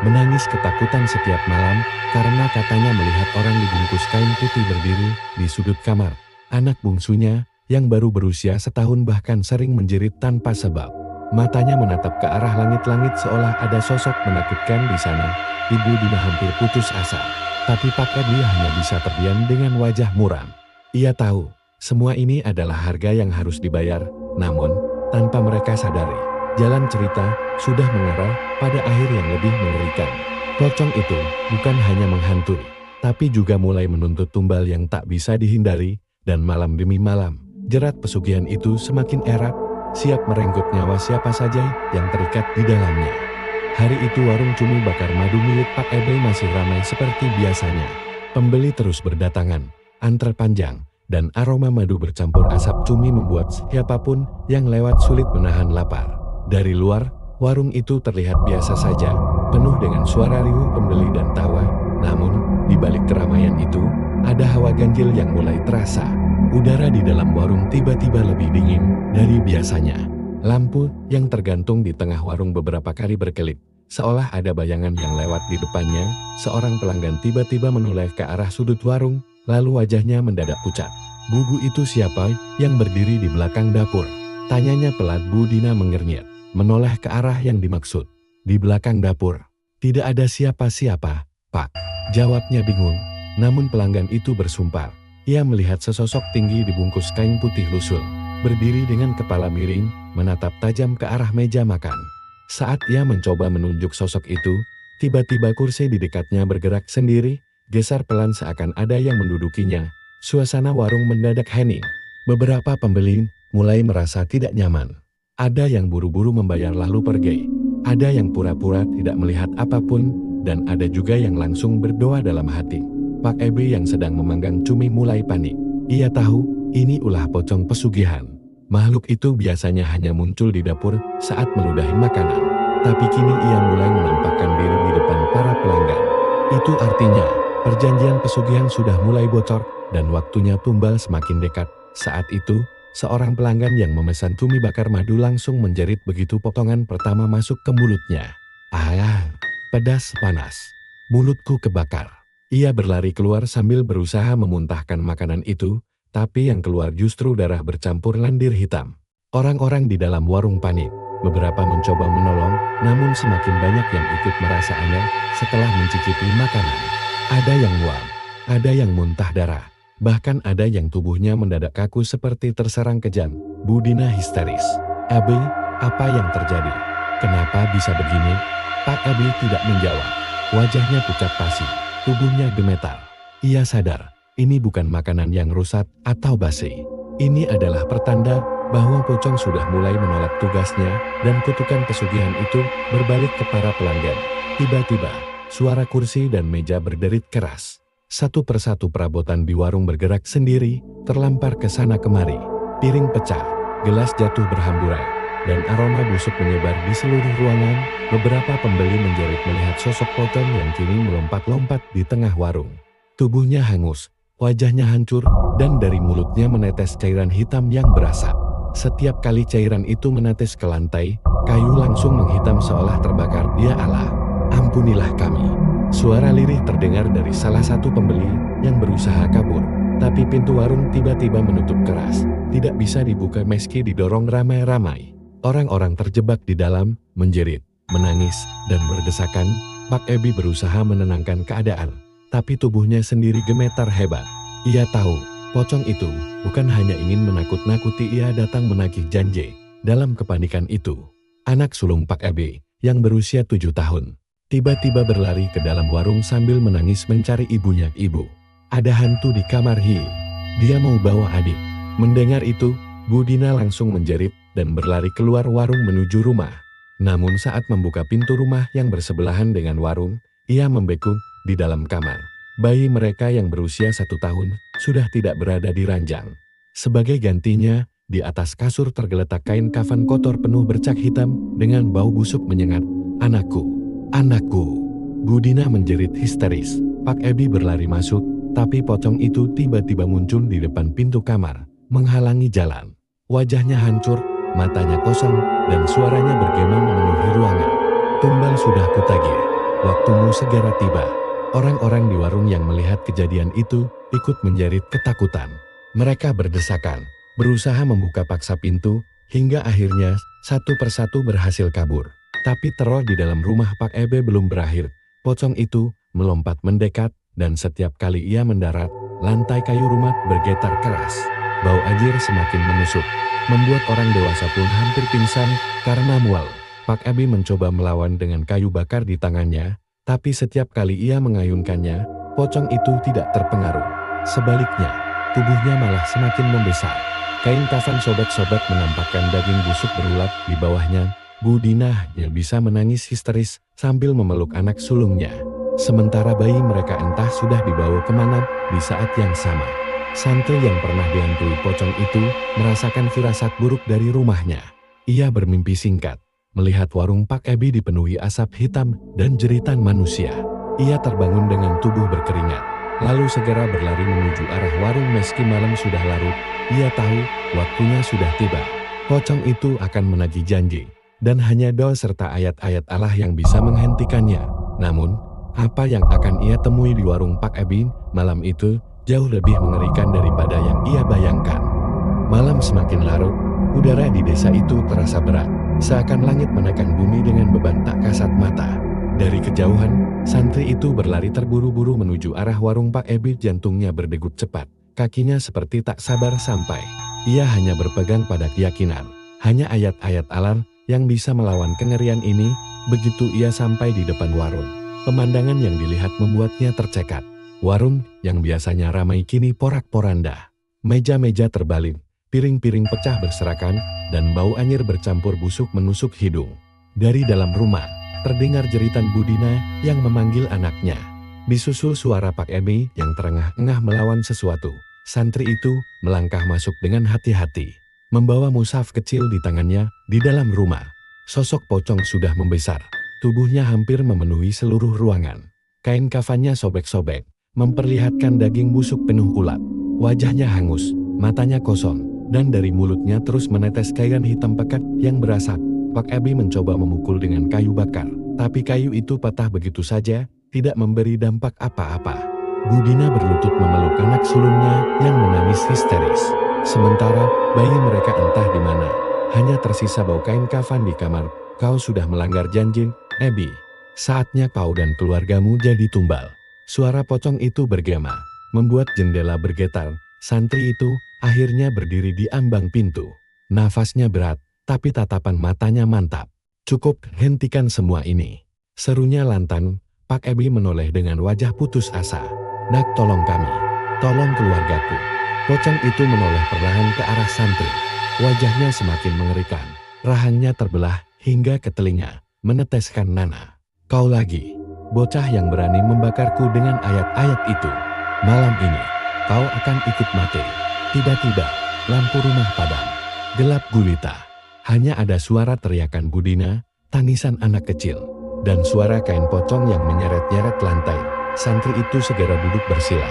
Menangis ketakutan setiap malam karena katanya melihat orang dibungkus kain putih berdiri di sudut kamar. Anak bungsunya yang baru berusia setahun bahkan sering menjerit tanpa sebab. Matanya menatap ke arah langit-langit seolah ada sosok menakutkan di sana. Ibu Dina hampir putus asa. Tapi Pak Eby hanya bisa terdiam dengan wajah muram. Ia tahu, Semua ini adalah harga yang harus dibayar, namun tanpa mereka sadari, jalan cerita sudah mengarah pada akhir yang lebih mengerikan. Pocong itu bukan hanya menghantui, tapi juga mulai menuntut tumbal yang tak bisa dihindari, dan malam demi malam, jerat pesugihan itu semakin erat, siap merenggut nyawa siapa saja yang terikat di dalamnya. Hari itu warung cumi bakar madu milik Pak Ebe masih ramai seperti biasanya. Pembeli terus berdatangan, antre panjang, dan aroma madu bercampur asap cumi membuat siapapun yang lewat sulit menahan lapar. Dari luar, warung itu terlihat biasa saja, penuh dengan suara riuh pembeli dan tawa. Namun, di balik keramaian itu, ada hawa ganjil yang mulai terasa. Udara di dalam warung tiba-tiba lebih dingin dari biasanya. Lampu yang tergantung di tengah warung beberapa kali berkelip, seolah ada bayangan yang lewat di depannya. Seorang pelanggan tiba-tiba menoleh ke arah sudut warung, lalu wajahnya mendadak pucat. "Bu itu siapa yang berdiri di belakang dapur?" Tanyanya pelan. Bu Dina mengernyit, menoleh ke arah yang dimaksud. "Di belakang dapur. Tidak ada siapa-siapa, Pak," jawabnya bingung. Namun pelanggan itu bersumpah. Ia melihat sesosok tinggi dibungkus kain putih lusuh, berdiri dengan kepala miring, menatap tajam ke arah meja makan. Saat ia mencoba menunjuk sosok itu, tiba-tiba kursi di dekatnya bergerak sendiri, geser pelan seakan ada yang mendudukinya. Suasana warung mendadak hening. Beberapa pembeli mulai merasa tidak nyaman. Ada yang buru-buru membayar lalu pergi. Ada yang pura-pura tidak melihat apapun, dan ada juga yang langsung berdoa dalam hati. Pak Ebe yang sedang memanggang cumi mulai panik. Ia tahu, ini ulah pocong pesugihan. Makhluk itu biasanya hanya muncul di dapur saat meludahi makanan. Tapi kini ia mulai menampakkan diri di depan para pelanggan. Itu artinya, perjanjian pesugihan sudah mulai bocor, dan waktunya tumbal semakin dekat. Saat itu, seorang pelanggan yang memesan cumi bakar madu langsung menjerit begitu potongan pertama masuk ke mulutnya. "Ah, pedas panas. Mulutku kebakar." Ia berlari keluar sambil berusaha memuntahkan makanan itu, tapi yang keluar justru darah bercampur lendir hitam. Orang-orang di dalam warung panik. Beberapa mencoba menolong, namun semakin banyak yang ikut merasa aneh setelah mencicipi makanan. Ada yang mual, ada yang muntah darah, bahkan ada yang tubuhnya mendadak kaku seperti terserang kejang. Bu Dina histeris. "Abi, apa yang terjadi? Kenapa bisa begini?" Pak Abi tidak menjawab. Wajahnya pucat pasi. Tubuhnya gemetar. Ia sadar, ini bukan makanan yang rusak atau basi. Ini adalah pertanda bahwa pocong sudah mulai menolak tugasnya, dan kutukan pesugihan itu berbalik ke para pelanggan. Tiba-tiba, suara kursi dan meja berderit keras. Satu persatu perabotan di warung bergerak sendiri, terlampar ke sana kemari. Piring pecah, gelas jatuh berhamburan, dan aroma busuk menyebar di seluruh ruangan. Beberapa pembeli menjerit melihat sosok pocong yang kini melompat-lompat di tengah warung. Tubuhnya hangus, wajahnya hancur, dan dari mulutnya menetes cairan hitam yang berasap. Setiap kali cairan itu menetes ke lantai, kayu langsung menghitam seolah terbakar. "Ya Allah, ampunilah kami." Suara lirih terdengar dari salah satu pembeli yang berusaha kabur. Tapi pintu warung tiba-tiba menutup keras, tidak bisa dibuka meski didorong ramai-ramai. Orang-orang terjebak di dalam, menjerit, menangis, dan berdesakan. Pak Ebi berusaha menenangkan keadaan, tapi tubuhnya sendiri gemetar hebat. Ia tahu, pocong itu bukan hanya ingin menakut-nakuti, ia datang menagih janji. Dalam kepanikan itu, anak sulung Pak Ebi, yang berusia 7 tahun, tiba-tiba berlari ke dalam warung sambil menangis mencari ibunya. "Ibu, ada hantu di kamar Hi. Dia mau bawa adik." Mendengar itu, Bu Dina langsung menjerit dan berlari keluar warung menuju rumah. Namun saat membuka pintu rumah yang bersebelahan dengan warung, ia membeku di dalam kamar. Bayi mereka yang berusia 1 tahun sudah tidak berada di ranjang. Sebagai gantinya, di atas kasur tergeletak kain kafan kotor penuh bercak hitam dengan bau busuk menyengat. "Anakku, anakku!" Bu Dina menjerit histeris. Pak Ebi berlari masuk, tapi pocong itu tiba-tiba muncul di depan pintu kamar, menghalangi jalan. Wajahnya hancur, matanya kosong, dan suaranya bergema memenuhi ruangan. "Tumbal sudah kutagih. Waktumu segera tiba." Orang-orang di warung yang melihat kejadian itu ikut menjerit ketakutan. Mereka berdesakan, berusaha membuka paksa pintu, hingga akhirnya satu persatu berhasil kabur. Tapi teror di dalam rumah Pak Ebe belum berakhir. Pocong itu melompat mendekat, dan setiap kali ia mendarat, lantai kayu rumah bergetar keras. Bau ajir semakin menusuk, membuat orang dewasa pun hampir pingsan karena mual. Pak Abi mencoba melawan dengan kayu bakar di tangannya, tapi setiap kali ia mengayunkannya, pocong itu tidak terpengaruh. Sebaliknya, tubuhnya malah semakin membesar. Kain kafan sobat-sobat menampakkan daging busuk berulat di bawahnya. Bu Dinah yang bisa menangis histeris sambil memeluk anak sulungnya. Sementara bayi mereka entah sudah dibawa kemana di saat yang sama. Santri yang pernah dihantui pocong itu merasakan firasat buruk dari rumahnya. Ia bermimpi singkat, melihat warung Pak Ebi dipenuhi asap hitam dan jeritan manusia. Ia terbangun dengan tubuh berkeringat, lalu segera berlari menuju arah warung meski malam sudah larut. Ia tahu waktunya sudah tiba. Pocong itu akan menagih janji, dan hanya doa serta ayat-ayat Allah yang bisa menghentikannya. Namun, apa yang akan ia temui di warung Pak Ebi malam itu jauh lebih mengerikan daripada yang ia bayangkan. Malam semakin larut, udara di desa itu terasa berat, seakan langit menekan bumi dengan beban tak kasat mata. Dari kejauhan, santri itu berlari terburu-buru menuju arah warung Pak Ebi. Jantungnya berdegup cepat, kakinya seperti tak sabar sampai. Ia hanya berpegang pada keyakinan, hanya ayat-ayat Allah yang bisa melawan kengerian ini. Begitu ia sampai di depan warung, pemandangan yang dilihat membuatnya tercekat. Warung yang biasanya ramai kini porak-poranda. Meja-meja terbalik, piring-piring pecah berserakan, dan bau anyir bercampur busuk menusuk hidung. Dari dalam rumah, terdengar jeritan Bu Dina yang memanggil anaknya. Disusul suara Pak Emi yang terengah-engah melawan sesuatu. Santri itu melangkah masuk dengan hati-hati, membawa mushaf kecil di tangannya. Di dalam rumah, sosok pocong sudah membesar. Tubuhnya hampir memenuhi seluruh ruangan. Kain kafannya sobek-sobek, memperlihatkan daging busuk penuh ulat. Wajahnya hangus, matanya kosong, dan dari mulutnya terus menetes cairan hitam pekat yang berasap. Pak Abi mencoba memukul dengan kayu bakar, tapi kayu itu patah begitu saja, tidak memberi dampak apa-apa. Bu Dina berlutut memeluk anak sulungnya yang menangis histeris. Sementara bayi mereka entah di mana, hanya tersisa bau kain kafan di kamar. Kau sudah melanggar janji, Ebi. Saatnya kau dan keluargamu jadi tumbal. Suara pocong itu bergema, membuat jendela bergetar. Santri itu akhirnya berdiri di ambang pintu. Nafasnya berat, tapi tatapan matanya mantap. Cukup, hentikan semua ini, serunya lantang. Pak Ebi menoleh dengan wajah putus asa. Nak, tolong kami, tolong keluargaku. Pocong itu menoleh perlahan ke arah santri. Wajahnya semakin mengerikan, rahangnya terbelah hingga ke telinga, meneteskan nanah. Kau lagi, bocah yang berani membakarku dengan ayat-ayat itu. Malam ini, kau akan ikut mati. Tiba-tiba, lampu rumah padam. Gelap gulita. Hanya ada suara teriakan Bu Dina, tangisan anak kecil, dan suara kain pocong yang menyeret-nyeret lantai. Santri itu segera duduk bersila,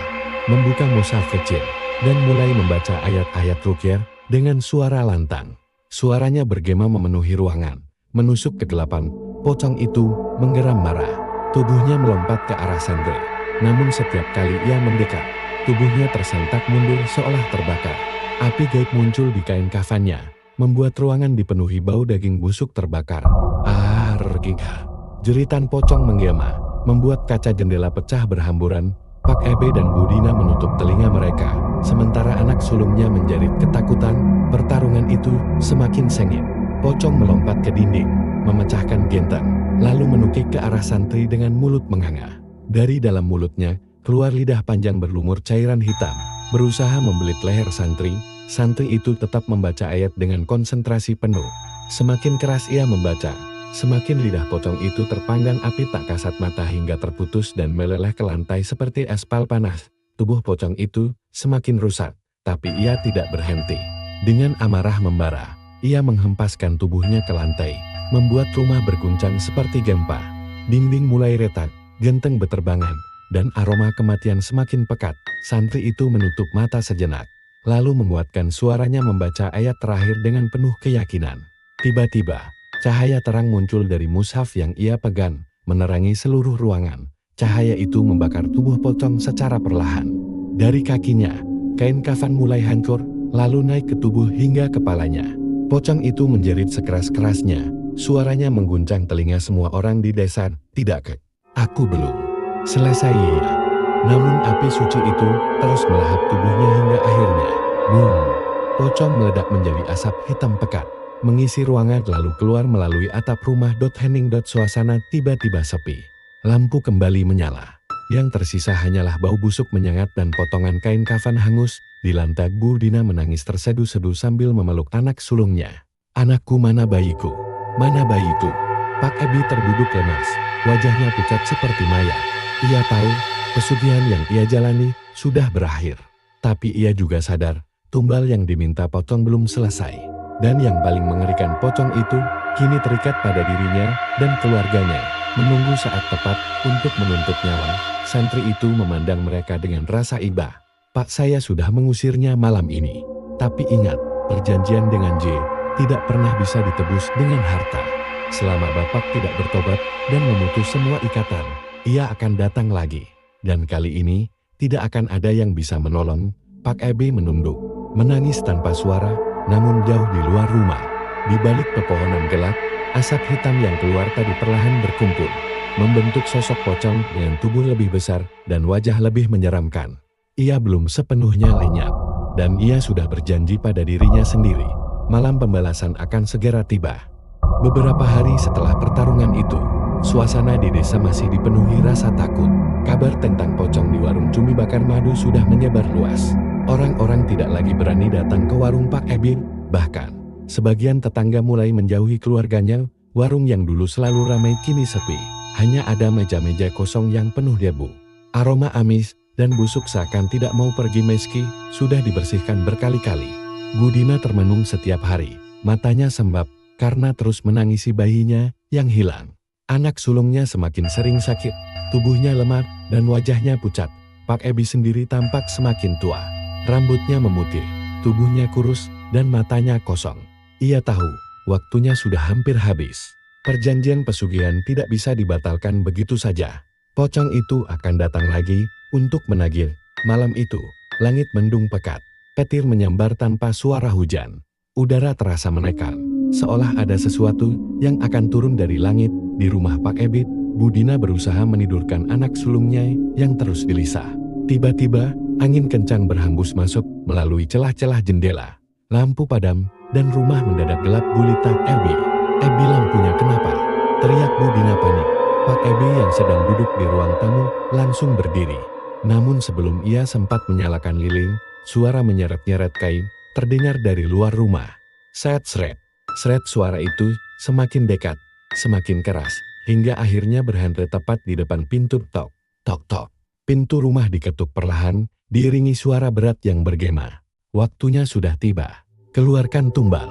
membuka mushaf kecil, dan mulai membaca ayat-ayat ruqyah dengan suara lantang. Suaranya bergema memenuhi ruangan, menusuk kegelapan. Pocong itu menggeram marah. Tubuhnya melompat ke arah santri. Namun setiap kali ia mendekat, tubuhnya tersentak mundur seolah terbakar. Api gaib muncul di kain kafannya, membuat ruangan dipenuhi bau daging busuk terbakar. Argigah. Jeritan pocong menggema, membuat kaca jendela pecah berhamburan. Pak Ebe dan Bu Dina menutup telinga mereka, sementara anak sulungnya menjerit ketakutan. Pertarungan itu semakin sengit. Pocong melompat ke dinding, memecahkan genteng, lalu menukik ke arah santri dengan mulut menganga. Dari dalam mulutnya, keluar lidah panjang berlumur cairan hitam, berusaha membelit leher santri. Santri itu tetap membaca ayat dengan konsentrasi penuh. Semakin keras ia membaca, semakin lidah pocong itu terpanggang api tak kasat mata hingga terputus dan meleleh ke lantai seperti aspal panas. Tubuh pocong itu semakin rusak, tapi ia tidak berhenti. Dengan amarah membara, ia menghempaskan tubuhnya ke lantai, membuat rumah berguncang seperti gempa. Dinding mulai retak, genteng beterbangan, dan aroma kematian semakin pekat. Santri itu menutup mata sejenak, lalu menguatkan suaranya membaca ayat terakhir dengan penuh keyakinan. Tiba-tiba, cahaya terang muncul dari mushaf yang ia pegang, menerangi seluruh ruangan. Cahaya itu membakar tubuh pocong secara perlahan. Dari kakinya, kain kafan mulai hancur, lalu naik ke tubuh hingga kepalanya. Pocong itu menjerit sekeras-kerasnya, suaranya mengguncang telinga semua orang di desa. Tidak ke, aku belum selesai ya. Namun api suci itu terus melahap tubuhnya hingga akhirnya Boom! Pocong meledak menjadi asap hitam pekat, mengisi ruangan lalu keluar melalui atap rumah. Hening. Suasana tiba-tiba sepi. Lampu kembali menyala. Yang tersisa hanyalah bau busuk menyengat dan potongan kain kafan hangus. Di lantai Bu Dina menangis terseduh-seduh sambil memeluk anak sulungnya. "Anakku, mana bayiku? Mana bayiku?" Pak Ebi terduduk lemas, wajahnya pucat seperti mayat. Ia tahu, pesugihan yang ia jalani sudah berakhir. Tapi ia juga sadar, tumbal yang diminta Pocong belum selesai. Dan yang paling mengerikan, Pocong itu kini terikat pada dirinya dan keluarganya, menunggu saat tepat untuk menuntut nyawa. Santri itu memandang mereka dengan rasa iba. "Pak, saya sudah mengusirnya malam ini. Tapi ingat, perjanjian dengan J tidak pernah bisa ditebus dengan harta. Selama Bapak tidak bertobat dan memutus semua ikatan, ia akan datang lagi. Dan kali ini, tidak akan ada yang bisa menolong." Pak Ebi menunduk, menangis tanpa suara, namun jauh di luar rumah. Di balik pepohonan gelap, asap hitam yang keluar tadi perlahan berkumpul, membentuk sosok Pocong dengan tubuh lebih besar dan wajah lebih menyeramkan. Ia belum sepenuhnya lenyap, dan ia sudah berjanji pada dirinya sendiri, malam pembalasan akan segera tiba. Beberapa hari setelah pertarungan itu, suasana di desa masih dipenuhi rasa takut. Kabar tentang Pocong di warung cumi bakar madu sudah menyebar luas. Orang-orang tidak lagi berani datang ke warung Pak Ebin, bahkan sebagian tetangga mulai menjauhi keluarganya. Warung yang dulu selalu ramai kini sepi, hanya ada meja-meja kosong yang penuh debu. Aroma amis dan busuk seakan tidak mau pergi meski sudah dibersihkan berkali-kali. Bu Dina termenung setiap hari, matanya sembab karena terus menangisi bayinya yang hilang. Anak sulungnya semakin sering sakit, tubuhnya lemah dan wajahnya pucat. Pak Ebi sendiri tampak semakin tua. Rambutnya memutih, tubuhnya kurus dan matanya kosong. Ia tahu, waktunya sudah hampir habis. Perjanjian pesugihan tidak bisa dibatalkan begitu saja. Pocong itu akan datang lagi untuk menagih. Malam itu, langit mendung pekat. Petir menyambar tanpa suara hujan. Udara terasa menekan, seolah ada sesuatu yang akan turun dari langit. Di rumah Pak Ebit, Bu Dina berusaha menidurkan anak sulungnya yang terus gelisah. Tiba-tiba, angin kencang berhembus masuk melalui celah-celah jendela. Lampu padam, dan rumah mendadak gelap gulita. "Ebi, lampunya kenapa?" teriak Bu Dina panik. Pak Ebi yang sedang duduk di ruang tamu langsung berdiri. Namun sebelum ia sempat menyalakan lilin, suara menyeret-nyeret kain terdengar dari luar rumah. Seret-seret. Seret suara itu semakin dekat, semakin keras, hingga akhirnya berhenti tepat di depan pintu. Tok, tok, tok. Pintu rumah diketuk perlahan, diiringi suara berat yang bergema. Waktunya sudah tiba. "Keluarkan tumbal."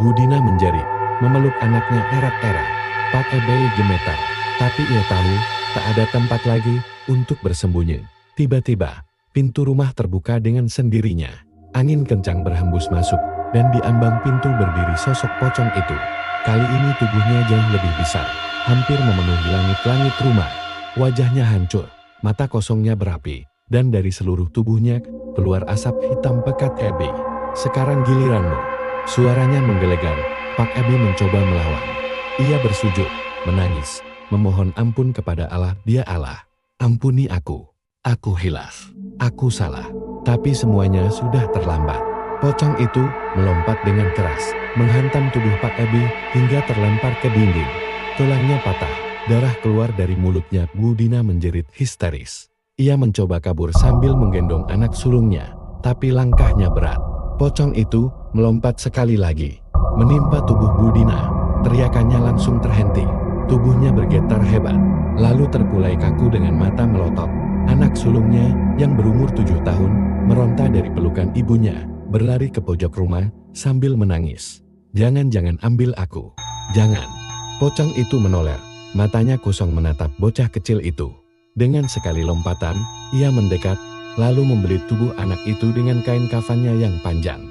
Bu Dina menjerit, memeluk anaknya erat-erat. Pak Ebi gemetar, tapi ia tahu tak ada tempat lagi untuk bersembunyi. Tiba-tiba, pintu rumah terbuka dengan sendirinya. Angin kencang berhembus masuk, dan di ambang pintu berdiri sosok Pocong itu. Kali ini tubuhnya jauh lebih besar, hampir memenuhi langit-langit rumah. Wajahnya hancur, mata kosongnya berapi, dan dari seluruh tubuhnya keluar asap hitam pekat. "Ebi, sekarang giliranmu." Suaranya menggelegar. Pak Ebi mencoba melawan. Ia bersujud, menangis, memohon ampun kepada Allah. "Dia Allah, ampuni aku. Aku hilaf. Aku salah." Tapi semuanya sudah terlambat. Pocong itu melompat dengan keras, menghantam tubuh Pak Ebi hingga terlempar ke dinding. Tulangnya patah, darah keluar dari mulutnya. Bu Dina menjerit histeris. Ia mencoba kabur sambil menggendong anak sulungnya, tapi langkahnya berat. Pocong itu melompat sekali lagi, menimpa tubuh Bu Dina. Teriakannya langsung terhenti. Tubuhnya bergetar hebat, lalu terkulai kaku dengan mata melotot. Anak sulungnya yang berumur 7 tahun meronta dari pelukan ibunya, berlari ke pojok rumah sambil menangis. "Jangan ambil aku. Jangan." Pocong itu menoleh, matanya kosong menatap bocah kecil itu. Dengan sekali lompatan, ia mendekat, lalu membelit tubuh anak itu dengan kain kafannya yang panjang.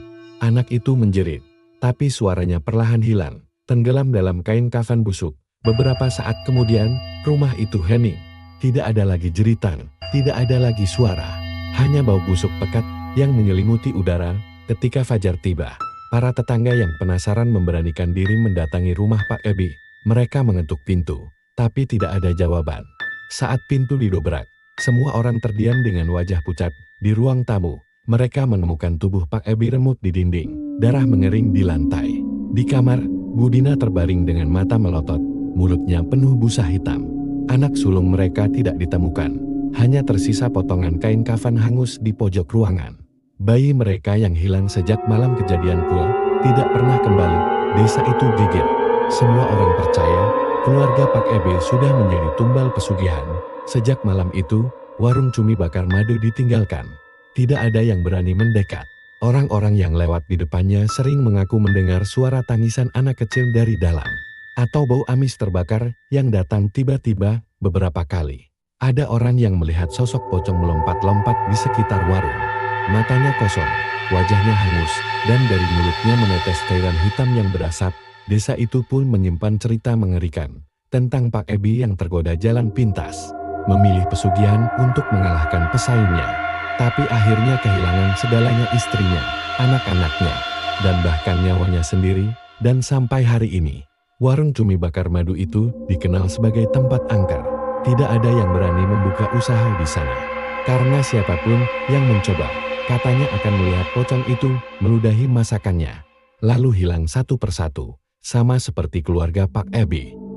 Anak itu menjerit, tapi suaranya perlahan hilang, tenggelam dalam kain kafan busuk. Beberapa saat kemudian, rumah itu hening. Tidak ada lagi jeritan, tidak ada lagi suara. Hanya bau busuk pekat yang menyelimuti udara. Ketika fajar tiba, para tetangga yang penasaran memberanikan diri mendatangi rumah Pak Ebi. Mereka mengetuk pintu, tapi tidak ada jawaban. Saat pintu didobrak, semua orang terdiam dengan wajah pucat. Di ruang tamu, Mereka menemukan tubuh Pak Ebi remuk di dinding, darah mengering di lantai. Di kamar, Budina terbaring dengan mata melotot, mulutnya penuh busa hitam. Anak sulung mereka tidak ditemukan, hanya tersisa potongan kain kafan hangus di pojok ruangan. Bayi mereka yang hilang sejak malam kejadian pula tidak pernah kembali. Desa itu geger. Semua orang percaya keluarga Pak Ebe sudah menjadi tumbal pesugihan. Sejak malam itu, warung cumi bakar madu ditinggalkan. Tidak ada yang berani mendekat. Orang-orang yang lewat di depannya sering mengaku mendengar suara tangisan anak kecil dari dalam. Atau bau amis terbakar yang datang tiba-tiba beberapa kali. Ada orang yang melihat sosok pocong melompat-lompat di sekitar warung. Matanya kosong, wajahnya hangus, dan dari mulutnya menetes cairan hitam yang berasap. Desa itu pun menyimpan cerita mengerikan tentang Pak Ebi yang tergoda jalan pintas, memilih pesugihan untuk mengalahkan pesaingnya. Tapi akhirnya kehilangan segalanya, istrinya, anak-anaknya, dan bahkan nyawanya sendiri. Dan sampai hari ini, warung cumi bakar madu itu dikenal sebagai tempat angker. Tidak ada yang berani membuka usaha di sana. Karena siapapun yang mencoba, katanya akan melihat pocong itu meludahi masakannya, lalu hilang satu persatu, sama seperti keluarga Pak Ebi.